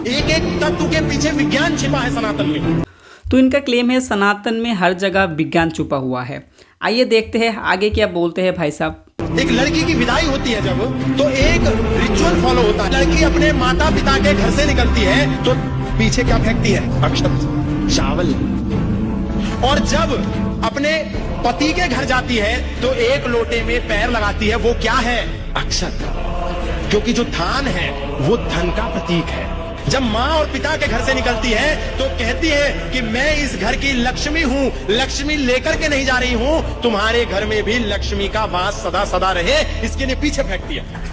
एक एक तत्व के पीछे विज्ञान छिपा है सनातन में। तो इनका क्लेम है सनातन में हर जगह विज्ञान छुपा हुआ है। आइए देखते हैं आगे क्या बोलते हैं भाई साहब। एक लड़की की विदाई होती है जब, तो एक रिचुअल फॉलो होता है। लड़की अपने माता पिता के घर से निकलती है तो पीछे क्या फेंकती है? अक्षत, चावल। और जब अपने पति के घर जाती है तो एक लोटे में पैर लगाती है। वो क्या है? अक्षत। क्योंकि जो धान है वो धन का प्रतीक है। जब माँ और पिता के घर से निकलती है तो कहती है कि मैं इस घर की लक्ष्मी हूँ, लक्ष्मी लेकर के नहीं जा रही हूँ, तुम्हारे घर में भी लक्ष्मी का वास सदा सदा रहे, इसके लिए पीछे फेंकती है।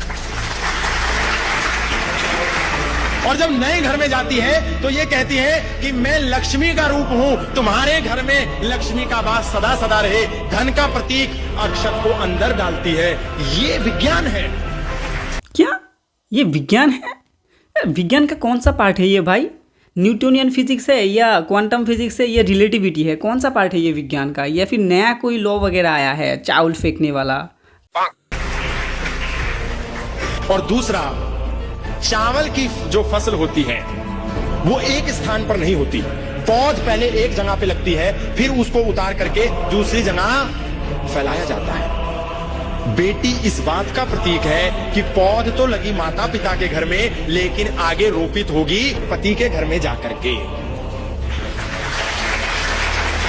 और जब नए घर में जाती है तो ये कहती है कि मैं लक्ष्मी का रूप हूँ, तुम्हारे घर में लक्ष्मी का वास सदा सदा रहे, धन का प्रतीक अक्षत को अंदर डालती है। ये विज्ञान है। क्या ये विज्ञान है? विज्ञान का कौन सा पार्ट है ये भाई? न्यूटोनियन फिजिक्स है या क्वांटम फिजिक्स है या रिलेटिविटी है? कौन सा पार्ट है ये विज्ञान का? या फिर नया कोई लॉ वगैरह आया है चावल फेंकने वाला? और दूसरा, चावल की जो फसल होती है वो एक स्थान पर नहीं होती। पौध पहले एक जगह पे लगती है, फिर उसको उतार करके दूसरी जगह फैलाया जाता है। बेटी इस बात का प्रतीक है कि पौध तो लगी माता पिता के घर में, लेकिन आगे रोपित होगी पति के घर में जाकर के।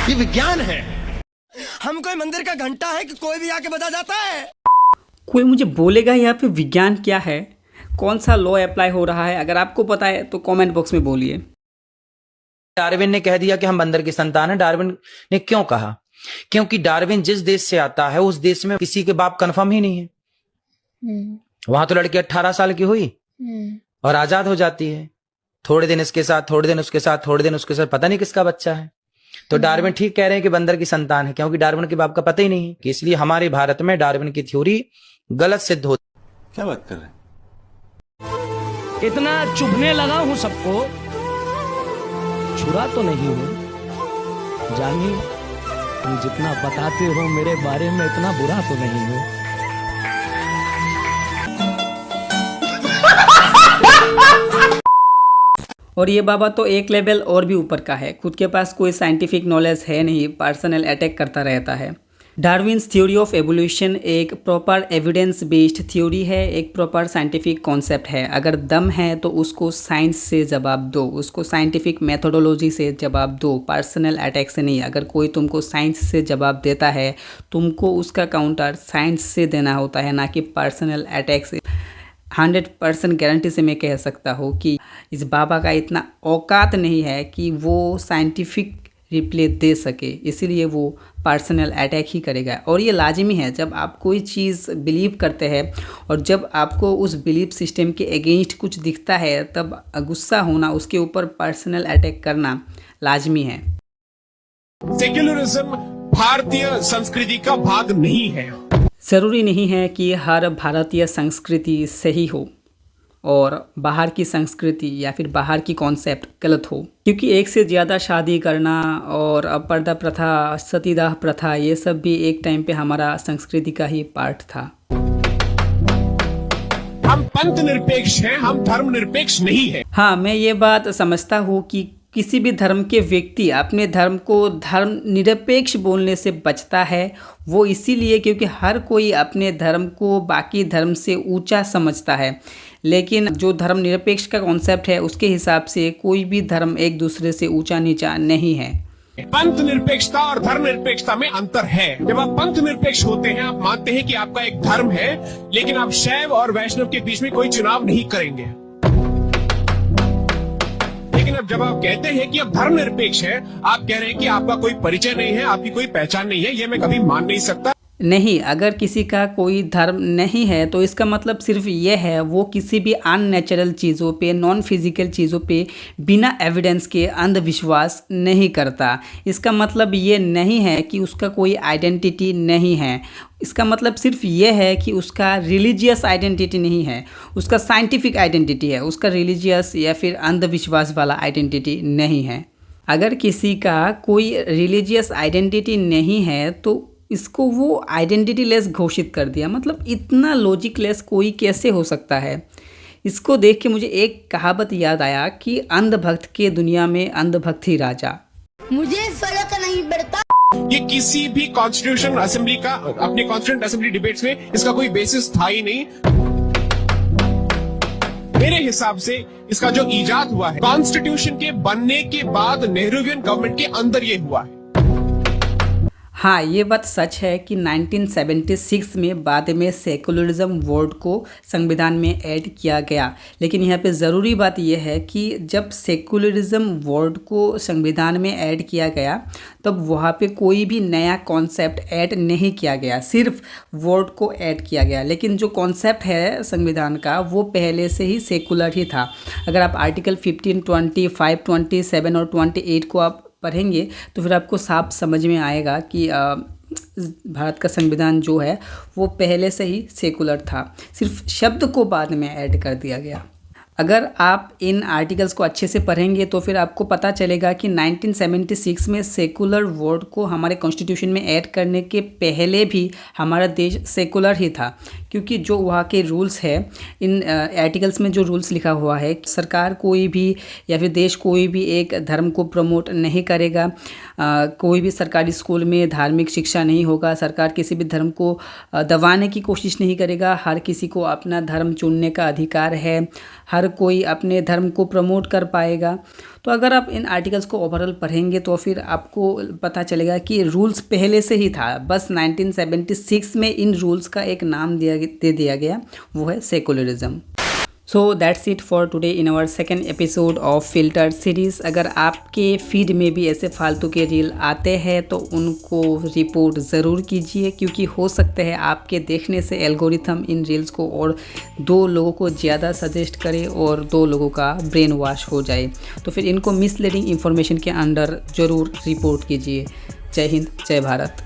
ये विज्ञान है। हम कोई मंदिर का घंटा है कि कोई भी आके बजा जाता है? कोई मुझे बोलेगा यहाँ पे विज्ञान क्या है, कौन सा लॉ अप्लाई हो रहा है? अगर आपको पता है तो कमेंट बॉक्स में बोलिए। डार्विन ने कह दिया कि हम बंदर की संतान है। डार्विन ने क्यों कहा? क्योंकि डार्विन जिस देश से आता है उस देश में किसी के बाप कंफर्म ही नहीं है। वहां तो लड़की 18 साल की हुई और आजाद हो जाती है। थोड़े दिन इसके साथ, थोड़े दिन उसके साथ, थोड़े दिन उसके साथ, पता नहीं किसका बच्चा है। तो डार्विन ठीक कह रहे हैं कि बंदर की संतान है, क्योंकि डार्विन के बाप का पता ही नहीं है। कि इसलिए हमारे भारत में डार्विन की थ्योरी गलत सिद्ध होती। क्या बात कर रहे हैं? इतना चुभने लगा हूं सबको, छुरा तो नहीं हूं। जानी तुम जितना बताते हो मेरे बारे में इतना बुरा तो नहीं हूं। और ये बाबा तो एक लेवल और भी ऊपर का है। खुद के पास कोई साइंटिफिक नॉलेज है नहीं, पर्सनल अटैक करता रहता है। डार्विन्स थ्योरी ऑफ एवोल्यूशन एक प्रॉपर एविडेंस बेस्ड थ्योरी है, एक प्रॉपर साइंटिफिक कॉन्सेप्ट है। अगर दम है तो उसको साइंस से जवाब दो, उसको साइंटिफिक मेथोडोलॉजी से जवाब दो, पर्सनल अटैक से नहीं। अगर कोई तुमको साइंस से जवाब देता है, तुमको उसका काउंटर साइंस से देना होता है, ना कि पर्सनल अटैक से। 100% गारंटी से मैं कह सकता हूँ कि इस बाबा का इतना औकात नहीं है कि वो साइंटिफिक रिप्लाई दे सके, इसीलिए वो पर्सनल अटैक ही करेगा। और ये लाजिमी है, जब आप कोई चीज़ बिलीव करते हैं और जब आपको उस बिलीफ सिस्टम के अगेंस्ट कुछ दिखता है, तब गुस्सा होना, उसके ऊपर पर्सनल अटैक करना लाजमी है। सेक्युलरिज्म भारतीय संस्कृति का भाग नहीं है। ज़रूरी नहीं है कि हर भारतीय संस्कृति सही हो और बाहर की संस्कृति या फिर बाहर की कॉन्सेप्ट गलत हो, क्योंकि एक से ज़्यादा शादी करना और पर्दा प्रथा, सतीदाह प्रथा, ये सब भी एक टाइम पे हमारा संस्कृति का ही पार्ट था। हम पंथ निरपेक्ष हैं, हम धर्म निरपेक्ष नहीं है। हाँ, मैं ये बात समझता हूँ कि किसी भी धर्म के व्यक्ति अपने धर्म को धर्म निरपेक्ष बोलने से बचता है। वो इसीलिए क्योंकि हर कोई अपने धर्म को बाकी धर्म से ऊंचा समझता है, लेकिन जो धर्म निरपेक्ष का कॉन्सेप्ट है उसके हिसाब से कोई भी धर्म एक दूसरे से ऊंचा नीचा नहीं है। पंथ निरपेक्षता और धर्म निरपेक्षता में अंतर है। जब आप पंथ निरपेक्ष होते हैं, आप मानते हैं कि आपका एक धर्म है, लेकिन आप शैव और वैष्णव के बीच में कोई चुनाव नहीं करेंगे। लेकिन अब जब आप कहते हैं कि आप धर्म निरपेक्ष है, आप कह रहे हैं कि आपका कोई परिचय नहीं है, आपकी कोई पहचान नहीं है। ये मैं कभी मान नहीं सकता। नहीं, अगर किसी का कोई धर्म नहीं है तो इसका मतलब सिर्फ ये है वो किसी भी अननेचुरल चीज़ों पे, नॉन फिजिकल चीज़ों पे बिना एविडेंस के अंधविश्वास नहीं करता। इसका मतलब ये नहीं है कि उसका कोई आइडेंटिटी नहीं है। इसका मतलब सिर्फ ये है कि उसका रिलीजियस आइडेंटिटी नहीं है, उसका साइंटिफिक आइडेंटिटी है, उसका रिलीजियस या फिर अंधविश्वास वाला आइडेंटिटी नहीं है। अगर किसी का कोई रिलीजियस आइडेंटिटी नहीं है तो इसको वो आइडेंटिटी लेस घोषित कर दिया। मतलब इतना लॉजिक लेस कोई कैसे हो सकता है? इसको देख के मुझे एक कहावत याद आया कि अंधभक्त के दुनिया में अंधभक्त ही राजा। मुझे फर्क नहीं पड़ता। ये किसी भी कॉन्स्टिट्यूशन असेंबली का, अपने कॉन्स्टिट्यूंट असेंबली डिबेट्स में इसका कोई बेसिस था ही नहीं। मेरे हिसाब से इसका जो इजाद हुआ है कॉन्स्टिट्यूशन के बनने के बाद नेहरूवियन गवर्नमेंट के अंदर ये हुआ है। हाँ, ये बात सच है कि 1976 में बाद में सेकुलरिज्म वर्ड को संविधान में ऐड किया गया, लेकिन यहाँ पे ज़रूरी बात यह है कि जब सेकुलरिज्म वर्ड को संविधान में ऐड किया गया तब वहाँ पे कोई भी नया कॉन्सेप्ट ऐड नहीं किया गया, सिर्फ वर्ड को ऐड किया गया। लेकिन जो कॉन्सेप्ट है संविधान का वो पहले से ही सेकुलर ही था। अगर आप आर्टिकल 15, 25, 27 और 28 को आप पढ़ेंगे तो फिर आपको साफ समझ में आएगा कि भारत का संविधान जो है वो पहले से ही सेकुलर था, सिर्फ शब्द को बाद में ऐड कर दिया गया। अगर आप इन आर्टिकल्स को अच्छे से पढ़ेंगे तो फिर आपको पता चलेगा कि 1976 में सेकुलर वर्ड को हमारे कॉन्स्टिट्यूशन में ऐड करने के पहले भी हमारा देश सेकुलर ही था, क्योंकि जो वहाँ के रूल्स है, इन आर्टिकल्स में जो रूल्स लिखा हुआ है, सरकार कोई भी या फिर देश कोई भी एक धर्म को प्रमोट नहीं करेगा, कोई भी सरकारी स्कूल में धार्मिक शिक्षा नहीं होगा, सरकार किसी भी धर्म को दबाने की कोशिश नहीं करेगा, हर किसी को अपना धर्म चुनने का अधिकार है, हर कोई अपने धर्म को प्रमोट कर पाएगा। तो अगर आप इन आर्टिकल्स को ओवरऑल पढ़ेंगे तो फिर आपको पता चलेगा कि रूल्स पहले से ही था, बस 1976 में इन रूल्स का एक नाम दे दिया गया, वो है secularism. So that's it for today in our second episode of filter series. अगर आपके फीड में भी ऐसे फालतू के रील आते हैं तो उनको रिपोर्ट ज़रूर कीजिए, क्योंकि हो सकता है आपके देखने से एल्गोरिथम इन रील्स को और 2 लोगों को ज़्यादा सजेस्ट करे और 2 लोगों का ब्रेन वॉश हो जाए। तो फिर इनको मिसलीडिंग इन्फॉर्मेशन के अंडर ज़रूर रिपोर्ट कीजिए। जय हिंद, जय भारत।